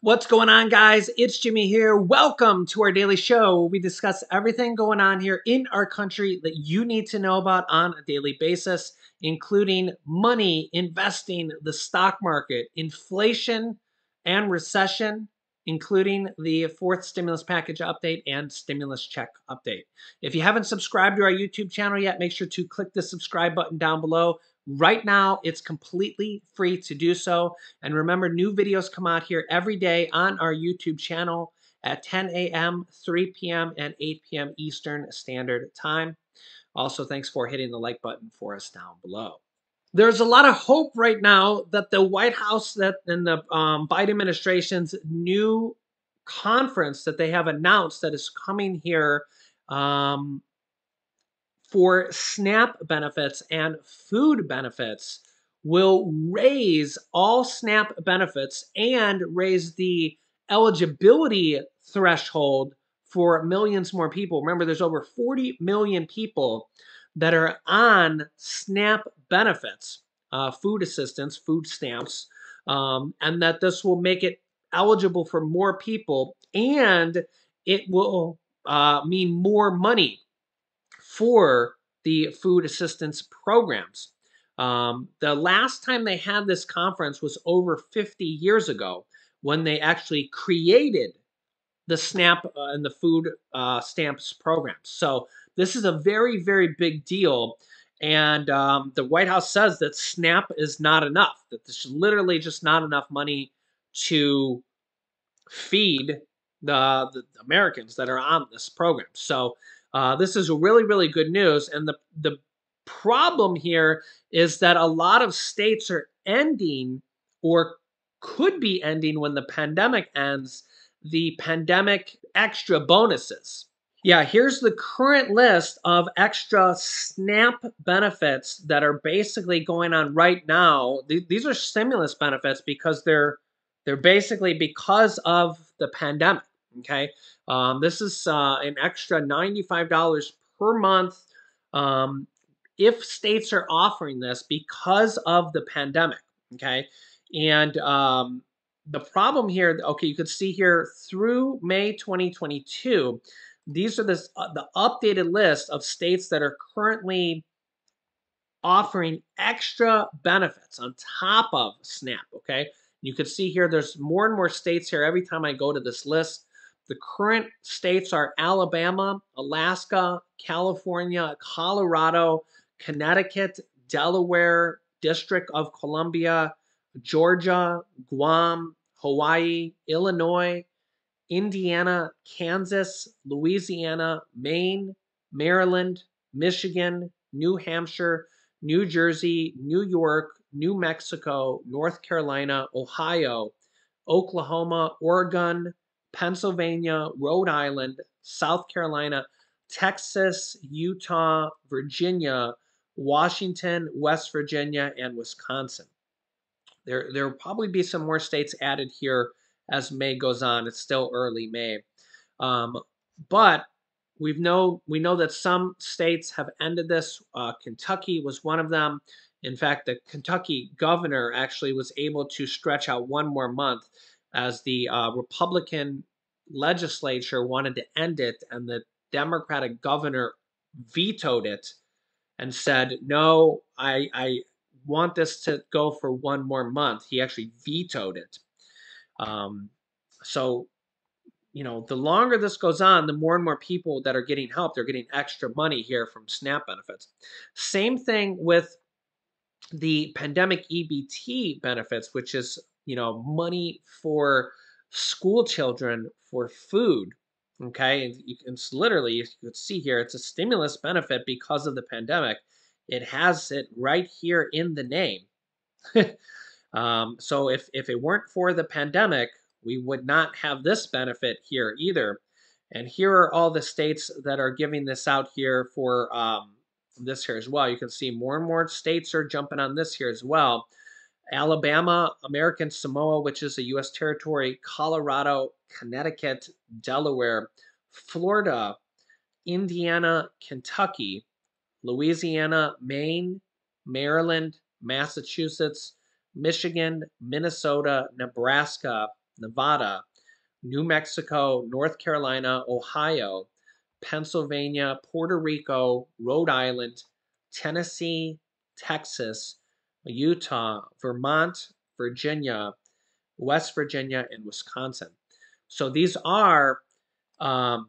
What's going on, guys? It's Jimmy here. Welcome to our daily show where we discuss everything going on here in our country that you need to know about on a daily basis, including money, investing, the stock market, inflation, and recession, including the fourth stimulus package update and stimulus check update. If you haven't subscribed to our YouTube channel yet, make sure to click the subscribe button down below. Right now, it's completely free to do so. And remember, new videos come out here every day on our YouTube channel at 10 a.m., 3 p.m., and 8 p.m. Eastern Standard Time. Also, thanks for hitting the like button for us down below. There's a lot of hope right now that the White House and the Biden administration's new conference that they have announced that is coming here for SNAP benefits and food benefits will raise all SNAP benefits and raise the eligibility threshold for millions more people. Remember, there's over 40 million people that are on SNAP benefits, food assistance, food stamps, and that this will make it eligible for more people, and it will mean more money for the food assistance programs. The last time they had this conference was over 50 years ago when they actually created the SNAP and the food stamps programs. So this is a very, very big deal. And the White House says that SNAP is not enough, that there's literally just not enough money to feed the Americans that are on this program. So this is really, really good news. And the problem here is that a lot of states are ending or could be ending when the pandemic ends, the pandemic extra bonuses. Yeah, here's the current list of extra SNAP benefits that are basically going on right now. These are stimulus benefits because they're basically because of the pandemic. Okay, this is an extra $95 per month if states are offering this because of the pandemic. Okay, and the problem here, okay, you could see here through May 2022. These are the updated list of states that are currently offering extra benefits on top of SNAP, okay? You can see here there's more and more states here every time I go to this list. The current states are Alabama, Alaska, California, Colorado, Connecticut, Delaware, District of Columbia, Georgia, Guam, Hawaii, Illinois, Indiana, Kansas, Louisiana, Maine, Maryland, Michigan, New Hampshire, New Jersey, New York, New Mexico, North Carolina, Ohio, Oklahoma, Oregon, Pennsylvania, Rhode Island, South Carolina, Texas, Utah, Virginia, Washington, West Virginia, and Wisconsin. There will probably be some more states added here as May goes on. It's still early May. But we know that some states have ended this. Kentucky was one of them. In fact, the Kentucky governor actually was able to stretch out one more month as the Republican legislature wanted to end it, and the Democratic governor vetoed it and said, no, I want this to go for one more month. He actually vetoed it. So, the longer this goes on, the more and more people that are getting help, they're getting extra money here from SNAP benefits. Same thing with the pandemic EBT benefits, which is, money for school children for food. Okay, and it's literally, you can see here, it's a stimulus benefit because of the pandemic. It has it right here in the name. So if it weren't for the pandemic, we would not have this benefit here either. And here are all the states that are giving this out here for this here as well. You can see more and more states are jumping on this here as well. Alabama, American Samoa, which is a U.S. territory, Colorado, Connecticut, Delaware, Florida, Indiana, Kentucky, Louisiana, Maine, Maryland, Massachusetts, Michigan, Minnesota, Nebraska, Nevada, New Mexico, North Carolina, Ohio, Pennsylvania, Puerto Rico, Rhode Island, Tennessee, Texas, Utah, Vermont, Virginia, West Virginia, and Wisconsin. So these are um,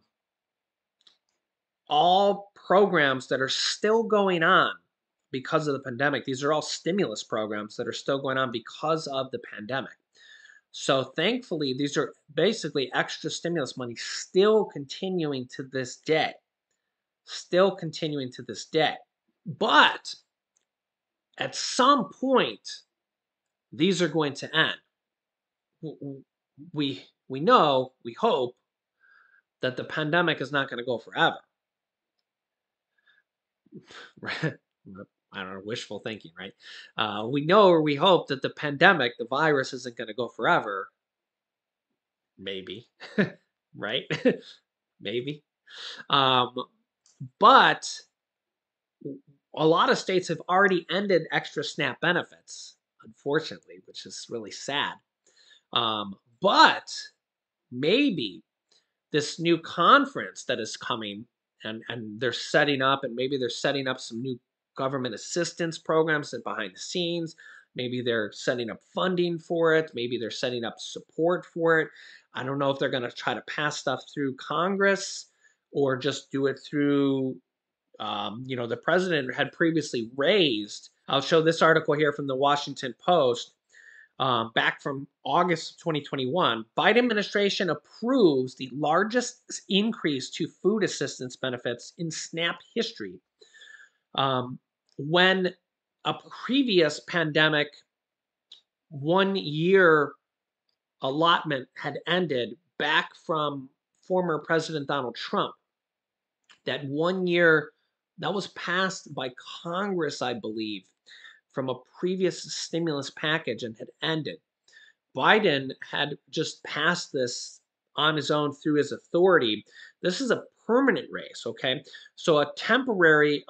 all programs that are still going on because of the pandemic. These are all stimulus programs that are still going on because of the pandemic. So thankfully, these are basically extra stimulus money still continuing to this day. Still continuing to this day. But at some point, these are going to end. We know, we hope that the pandemic is not going to go forever. Right? I don't know, wishful thinking, right? We know or we hope that the pandemic, the virus, isn't going to go forever. Maybe, right? Maybe. But a lot of states have already ended extra SNAP benefits, unfortunately, which is really sad. But maybe this new conference that is coming and they're setting up, and maybe they're setting up some new government assistance programs and behind the scenes. Maybe they're setting up funding for it. Maybe they're setting up support for it. I don't know if they're going to try to pass stuff through Congress or just do it through, the president had previously raised. I'll show this article here from the Washington Post. Back from August of 2021, Biden administration approves the largest increase to food assistance benefits in SNAP history. When a previous pandemic 1 year allotment had ended back from former President Donald Trump, that 1 year that was passed by Congress, I believe, from a previous stimulus package and had ended. Biden had just passed this on his own through his authority. This is a permanent raise, okay? So a temporary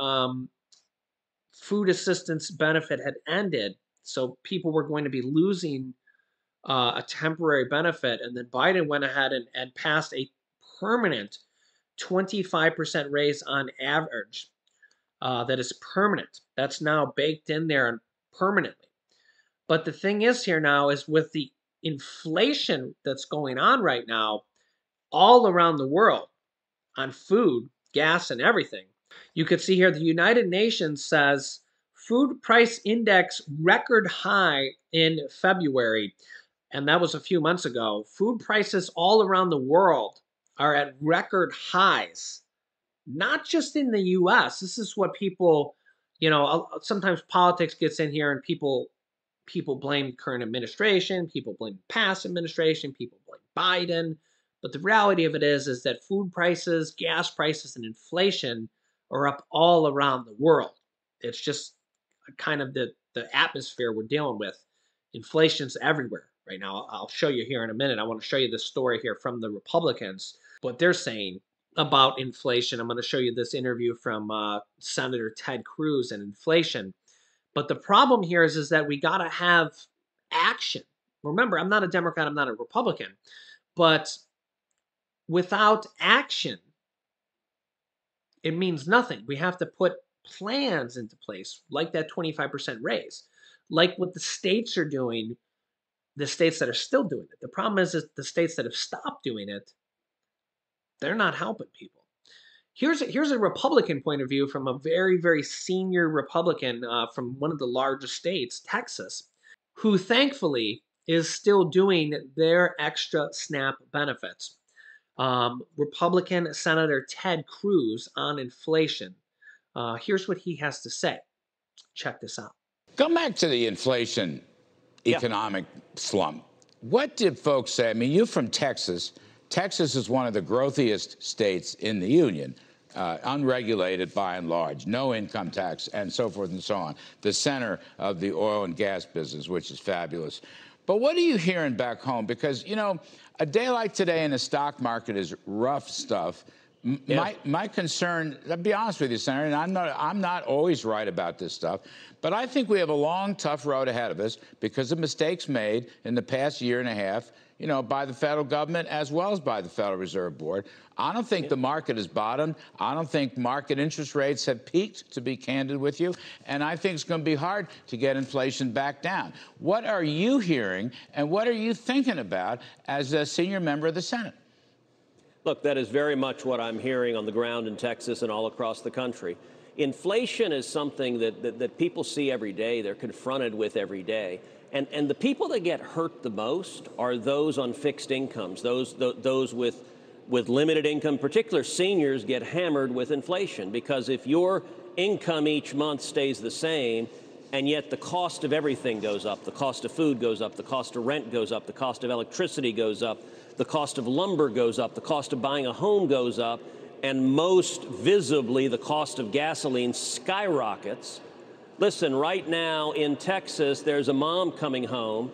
food assistance benefit had ended. So people were going to be losing a temporary benefit. And then Biden went ahead and passed a permanent 25% raise on average that is permanent. That's now baked in there permanently. But the thing is here now is with the inflation that's going on right now all around the world on food, gas, and everything. You could see here the United Nations says food price index record high in February, and that was a few months ago. Food prices all around the world are at record highs, not just in the US. This is what people, sometimes politics gets in here and people blame current administration, people blame past administration, people blame Biden. But the reality of it is that food prices, gas prices, and inflation are up all around the world. It's just kind of the atmosphere we're dealing with. Inflation's everywhere right now. I'll show you here in a minute. I want to show you this story here from the Republicans, what they're saying about inflation. I'm going to show you this interview from Senator Ted Cruz and inflation. But the problem here is that we got to have action. Remember, I'm not a Democrat, I'm not a Republican. But without action, it means nothing. We have to put plans into place, like that 25% raise, like what the states are doing, the states that are still doing it. The problem is the states that have stopped doing it, they're not helping people. Here's a Republican point of view from a very, very senior Republican from one of the largest states, Texas, who thankfully is still doing their extra SNAP benefits. Republican Senator Ted Cruz on inflation. Here's what he has to say. Check this out. Come back to the inflation economic slump. What did folks say? I mean, you're from Texas. Texas is one of the growthiest states in the union, unregulated by and large, no income tax, and so forth and so on. The center of the oil and gas business, which is fabulous. But what are you hearing back home? Because, a day like today in the stock market is rough stuff. My concern, I'll be honest with you, Senator, and I'm not always right about this stuff, but I think we have a long, tough road ahead of us because of mistakes made in the past year and a half you know, by the federal government as well as by the Federal Reserve Board. I don't think the market has bottomed. I don't think market interest rates have peaked, to be candid with you. And I think it's going to be hard to get inflation back down. What are you hearing and what are you thinking about as a senior member of the Senate? Look, that is very much what I'm hearing on the ground in Texas and all across the country. Inflation is something that people see every day, they're confronted with every day. And the people that get hurt the most are those on fixed incomes, those with limited income. Particular seniors get hammered with inflation because if your income each month stays the same and yet the cost of everything goes up, the cost of food goes up, the cost of rent goes up, the cost of electricity goes up, the cost of lumber goes up, the cost of buying a home goes up, and most visibly the cost of gasoline skyrockets. Listen, right now in Texas, there's a mom coming home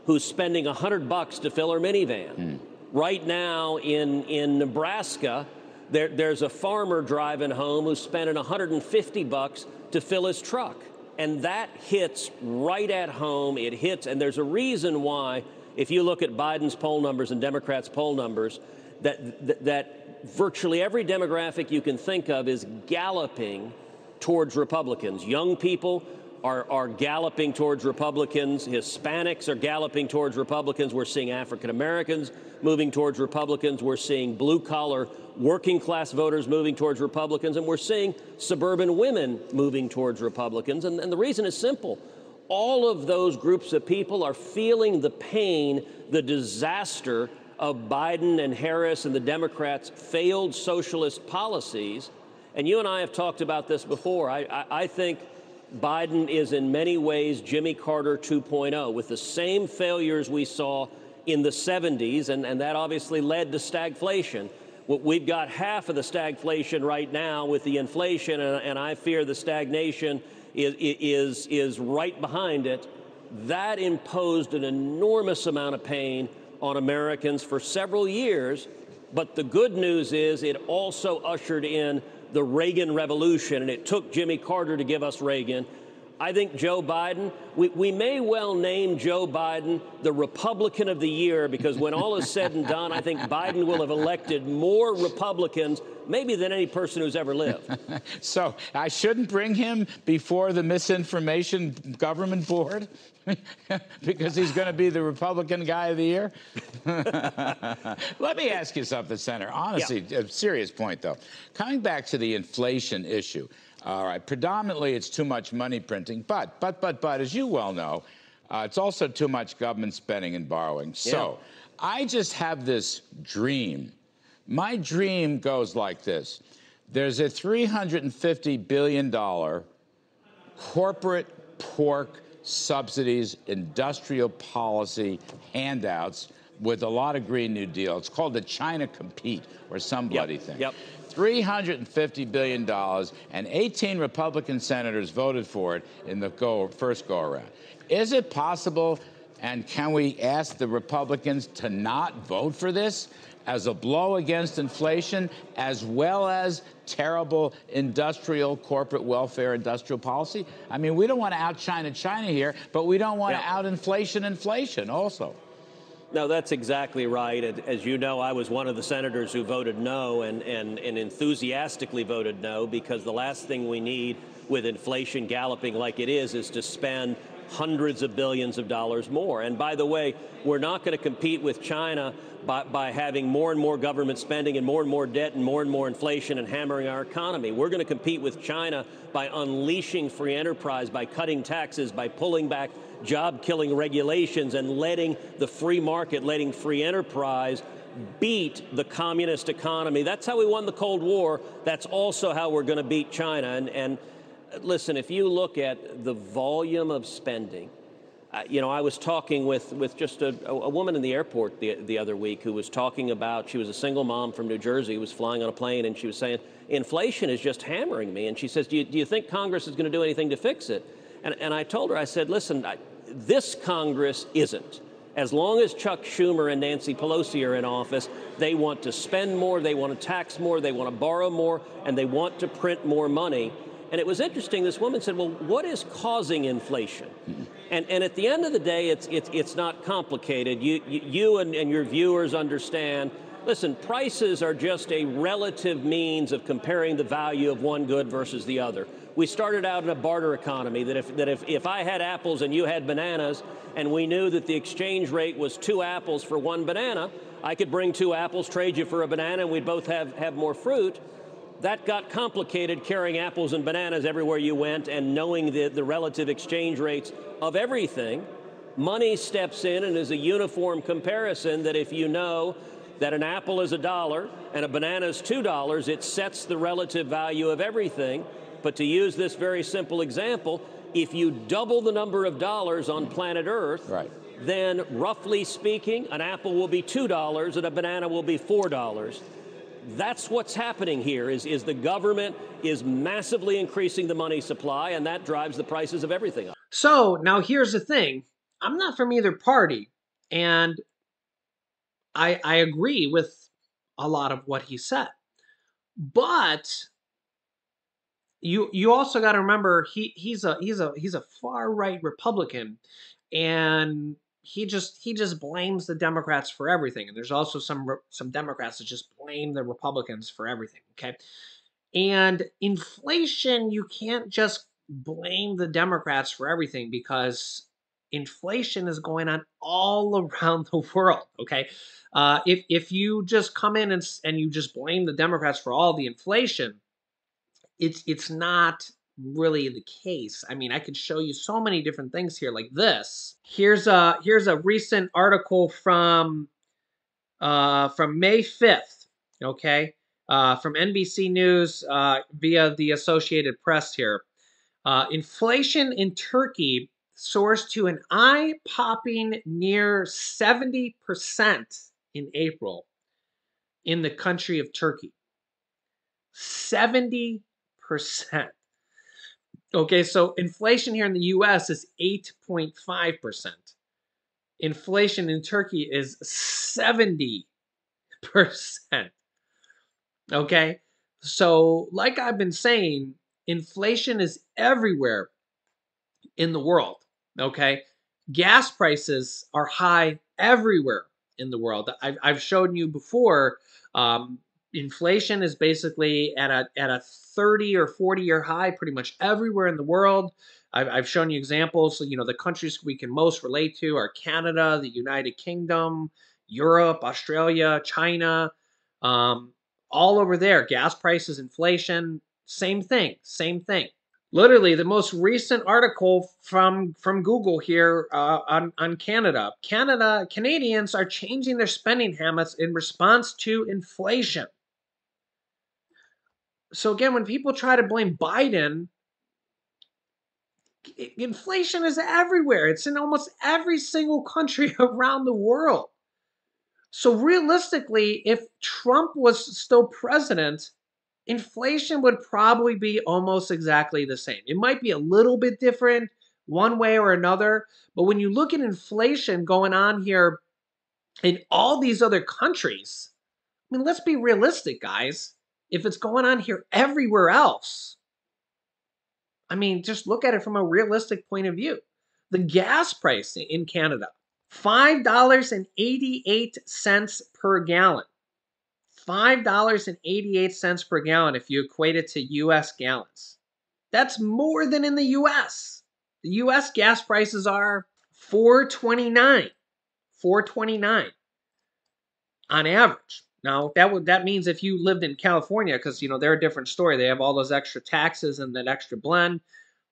who's spending $100 to fill her minivan. Right now in Nebraska, there's a farmer driving home who's spending $150 to fill his truck. And that hits right at home. It hits, and there's a reason why, if you look at Biden's poll numbers and Democrats' poll numbers, that virtually every demographic you can think of is galloping towards Republicans. Young people are galloping towards Republicans. Hispanics are galloping towards Republicans. We're seeing African Americans moving towards Republicans. We're seeing blue-collar working-class voters moving towards Republicans. And we're seeing suburban women moving towards Republicans. And the reason is simple. All of those groups of people are feeling the pain, the disaster of Biden and Harris and the Democrats' failed socialist policies. And you and I have talked about this before. I think Biden is in many ways Jimmy Carter 2.0, with the same failures we saw in the 70s, and that obviously led to stagflation. We've got half of the stagflation right now with the inflation, and I fear the stagnation is right behind it. That imposed an enormous amount of pain on Americans for several years, but the good news is it also ushered in the Reagan Revolution, and it took Jimmy Carter to give us Reagan. I think Joe Biden, we may well name Joe Biden the Republican of the Year, because when all is said and done, I think Biden will have elected more Republicans maybe than any person who's ever lived. So I shouldn't bring him before the Misinformation Government Board because he's going to be the Republican guy of the year? Let me ask you something, Senator. Honestly, a serious point, though. Coming back to the inflation issue, all right, predominantly it's too much money printing, but as you well know, it's also too much government spending and borrowing. So I just have this dream. My dream goes like this. There's a $350 billion corporate pork subsidies, industrial policy handouts with a lot of Green New Deal. It's called the China Compete or some bloody thing. $350 billion, and 18 Republican senators voted for it in the first go-around. Is it possible, and can we ask the Republicans to not vote for this as a blow against inflation, as well as terrible industrial, corporate welfare, industrial policy? I mean, we don't want to out-China China here, but we don't want to out-inflation also. No, that's exactly right. As you know, I was one of the senators who voted no and enthusiastically voted no, because the last thing we need with inflation galloping like it is to spend hundreds of billions of dollars more. And by the way, we're not going to compete with China by having more and more government spending and more debt and more inflation and hammering our economy. We're going to compete with China by unleashing free enterprise, by cutting taxes, by pulling back job-killing regulations and letting the free market, letting free enterprise beat the communist economy. That's how we won the Cold War. That's also how we're going to beat China. And listen, if you look at the volume of spending, you know, I was talking with just a woman in the airport the other week who was talking about, she was a single mom from New Jersey who was flying on a plane, and she was saying, inflation is just hammering me. And she says, do you think Congress is going to do anything to fix it? And I told her, I said, listen, this Congress isn't. As long as Chuck Schumer and Nancy Pelosi are in office, they want to spend more, they want to tax more, they want to borrow more, and they want to print more money. And it was interesting, this woman said, well, what is causing inflation? And at the end of the day, it's not complicated. You and your viewers understand, listen, prices are just a relative means of comparing the value of one good versus the other. We started out in a barter economy that if I had apples and you had bananas, and we knew that the exchange rate was 2 apples for 1 banana, I could bring 2 apples, trade you for a banana, and we'd both have more fruit. That got complicated, carrying apples and bananas everywhere you went and knowing the relative exchange rates of everything. Money steps in and is a uniform comparison that if you know that an apple is $1 and a banana is $2, it sets the relative value of everything. But to use this very simple example, if you double the number of dollars on planet Earth, Right. then roughly speaking, an apple will be $2 and a banana will be $4. That's what's happening here, is the government is massively increasing the money supply, and that drives the prices of everything up. So now here's the thing. I'm not from either party, and I agree with a lot of what he said. But you also got to remember he's a far right Republican, and he just blames the Democrats for everything. And there's also some Democrats that just blame the Republicans for everything. Okay, and inflation, you can't just blame the Democrats for everything, because inflation is going on all around the world. Okay, if you just come in and you just blame the Democrats for all the inflation, it's not really the case. I mean, I could show you so many different things here, like this. Here's a recent article from May 5th, okay, from NBC News via the Associated Press here. Inflation in Turkey soars to an eye-popping near 70% in April in the country of Turkey. 70%. Okay, so inflation here in the US is 8.5%. Inflation in Turkey is 70%. Okay, so like I've been saying, inflation is everywhere in the world. Okay, gas prices are high everywhere in the world. I've shown you before. Inflation is basically at a 30 or 40-year high pretty much everywhere in the world. I've shown you examples. So, the countries we can most relate to are Canada, the United Kingdom, Europe, Australia, China. All over there, gas prices, inflation, same thing. Literally, the most recent article from Google here on Canada. Canadians are changing their spending habits in response to inflation. So again, when people try to blame Biden, inflation is everywhere. It's in almost every single country around the world. So realistically, if Trump was still president, inflation would probably be almost exactly the same. It might be a little bit different one way or another, but when you look at inflation going on here in all these other countries, I mean, let's be realistic, guys. If it's going on here everywhere else, I mean, just look at it from a realistic point of view. The gas price in Canada, $5.88 per gallon. $5.88 per gallon if you equate it to U.S. gallons. That's more than in the U.S. The U.S. gas prices are $4.29 on average. Now, that means if you lived in California, because, they're a different story. They have all those extra taxes and that extra blend.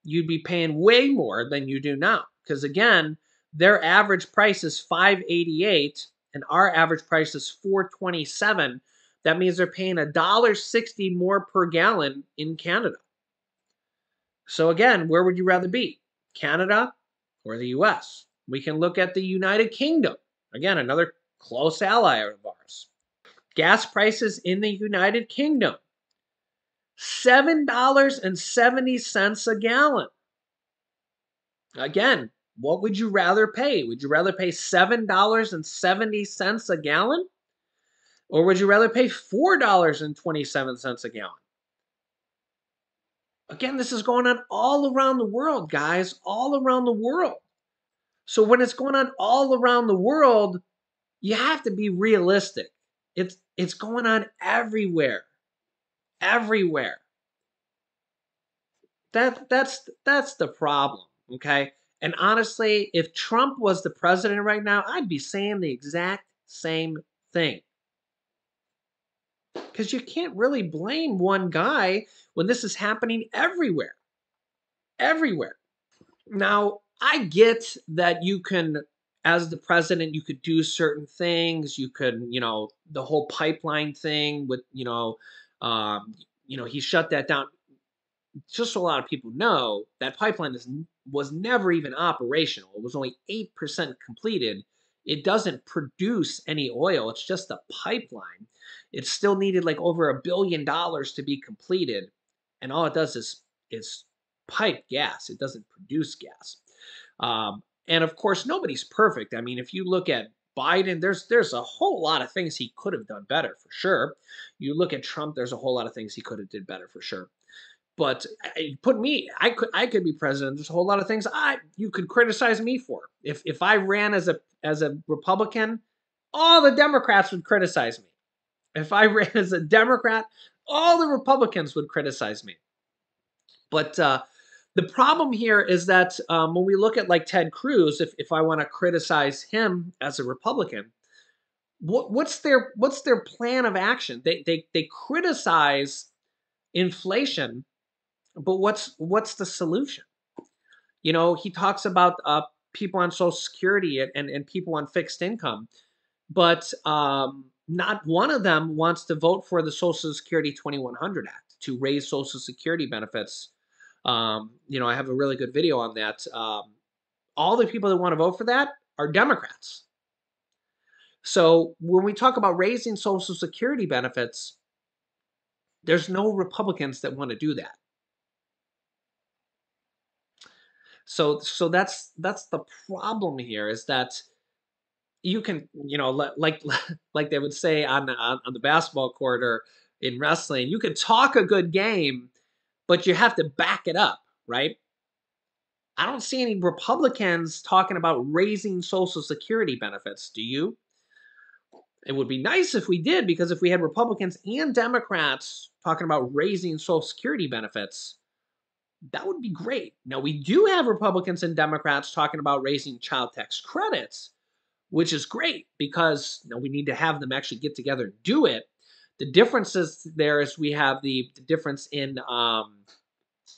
You'd be paying way more than you do now. Because, again, their average price is $5.88 and our average price is $4.27. That means they're paying $1.60 more per gallon in Canada. So again, where would you rather be? Canada or the US? We can look at the United Kingdom. Again, another close ally of ours. Gas prices in the United Kingdom, $7.70 a gallon. Again, what would you rather pay? Would you rather pay $7.70 a gallon? Or would you rather pay $4.27 a gallon? Again, this is going on all around the world, guys, all around the world. So when it's going on all around the world, you have to be realistic. It's going on everywhere. Everywhere. That's the problem, okay? And honestly, if Trump was the president right now, I'd be saying the exact same thing. Because you can't really blame one guy when this is happening everywhere. Everywhere. Now, I get that you can, as the president, you could do certain things. You could, the whole pipeline thing with, um, he shut that down. Just so a lot of people know, that pipeline was never even operational. It was only 8% completed. It doesn't produce any oil. It's just a pipeline. It still needed like over $1 billion to be completed, and all it does is pipe gas. It doesn't produce gas. And of course, nobody's perfect. I mean, if you look at Biden, there's a whole lot of things he could have done better for sure. You look at Trump, there's a whole lot of things he could have did better for sure. But put me, I could be president. There's a whole lot of things you could criticize me for. If I ran as a Republican, all the Democrats would criticize me. If I ran as a Democrat, all the Republicans would criticize me. But the problem here is that when we look at like Ted Cruz, if I want to criticize him as a Republican, what's their plan of action? They criticize inflation, but what's the solution? He talks about people on Social Security and people on fixed income, but not one of them wants to vote for the Social Security 2100 Act to raise Social Security benefits. I have a really good video on that. All the people that want to vote for that are Democrats. So when we talk about raising Social Security benefits, there's no Republicans that want to do that. So that's the problem here, is that you can, like like they would say on the basketball court or in wrestling, you can talk a good game, but you have to back it up, right? I don't see any Republicans talking about raising Social Security benefits. Do you? It would be nice if we did, because if we had Republicans and Democrats talking about raising Social Security benefits, that would be great. Now, we do have Republicans and Democrats talking about raising child tax credits, which is great, because we need to have them actually get together and do it. The difference is we have the difference in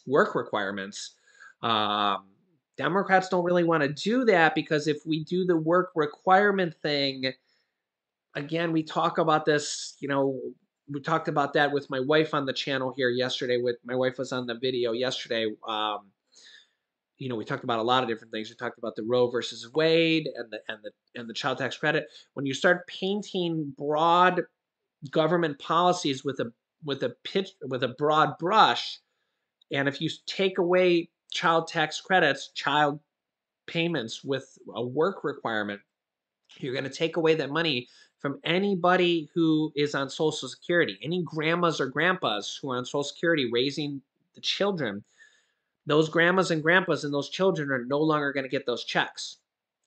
work requirements. Democrats don't really want to do that, because if we do the work requirement thing, again, we talk about this, we talked about that with my wife on the channel here yesterday. My wife was on the video yesterday. We talked about a lot of different things. We talked about the Roe versus Wade and the child tax credit. When you start painting broad government policies with a broad brush, and if you take away child tax credits, child payments with a work requirement, you're going to take away that money from anybody who is on Social Security, any grandmas or grandpas who are on Social Security raising the children. Those grandmas and grandpas and those children are no longer going to get those checks.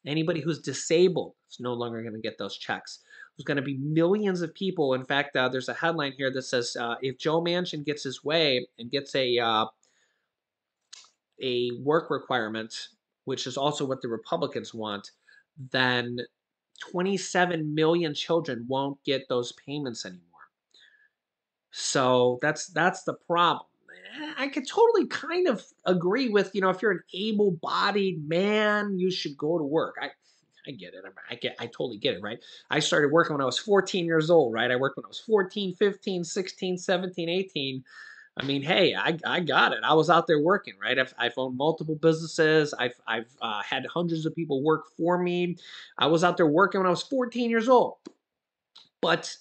Anybody who's disabled is no longer going to get those checks. There's going to be millions of people. In fact, there's a headline here that says, if Joe Manchin gets his way and gets a work requirement, which is also what the Republicans want, then 27 million children won't get those payments anymore. So that's the problem. I could totally kind of agree with, if you're an able-bodied man, you should go to work. I get it. I totally get it, right? I started working when I was 14 years old, right? I worked when I was 14, 15, 16, 17, 18. I mean, hey, I got it. I was out there working, right? I've owned multiple businesses. I've had hundreds of people work for me. I was out there working when I was 14 years old. But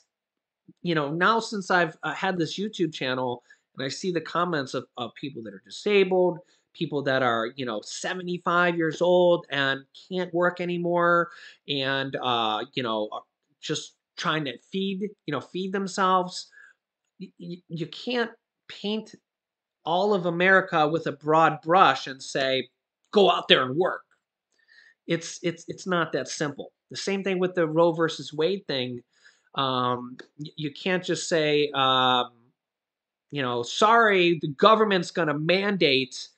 now since I've had this YouTube channel, and I see the comments of people that are disabled, people that are 75 years old and can't work anymore, and just trying to feed themselves. You can't paint all of America with a broad brush and say, go out there and work. It's not that simple. The same thing with the Roe versus Wade thing. You can't just say, sorry, the government's going to mandate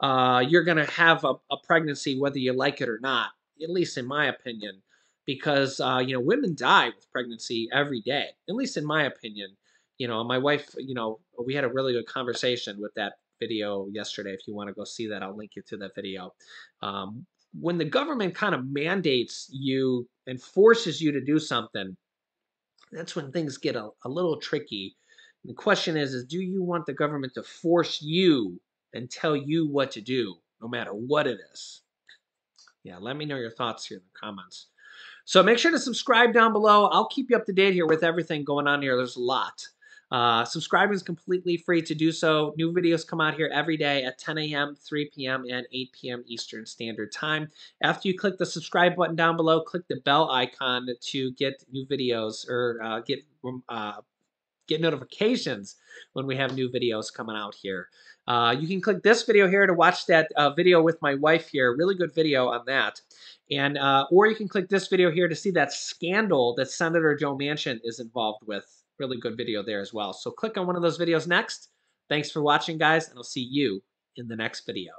you're going to have a pregnancy whether you like it or not, at least in my opinion, because, women die with pregnancy every day, at least in my opinion. My wife, we had a really good conversation with that video yesterday. If you want to go see that, I'll link you to that video. When the government kind of mandates you and forces you to do something, that's when things get a little tricky. The question is do you want the government to force you and tell you what to do, no matter what it is? Yeah, let me know your thoughts here in the comments. So make sure to subscribe down below. I'll keep you up to date here with everything going on here. There's a lot. Subscribing is completely free to do so. New videos come out here every day at 10 a.m., 3 p.m., and 8 p.m. Eastern Standard Time. After you click the subscribe button down below, click the bell icon to get new videos or get notifications when we have new videos coming out here. You can click this video here to watch that video with my wife here. Really good video on that. And or you can click this video here to see that scandal that Senator Joe Manchin is involved with. Really good video there as well. So click on one of those videos next. Thanks for watching, guys, and I'll see you in the next video.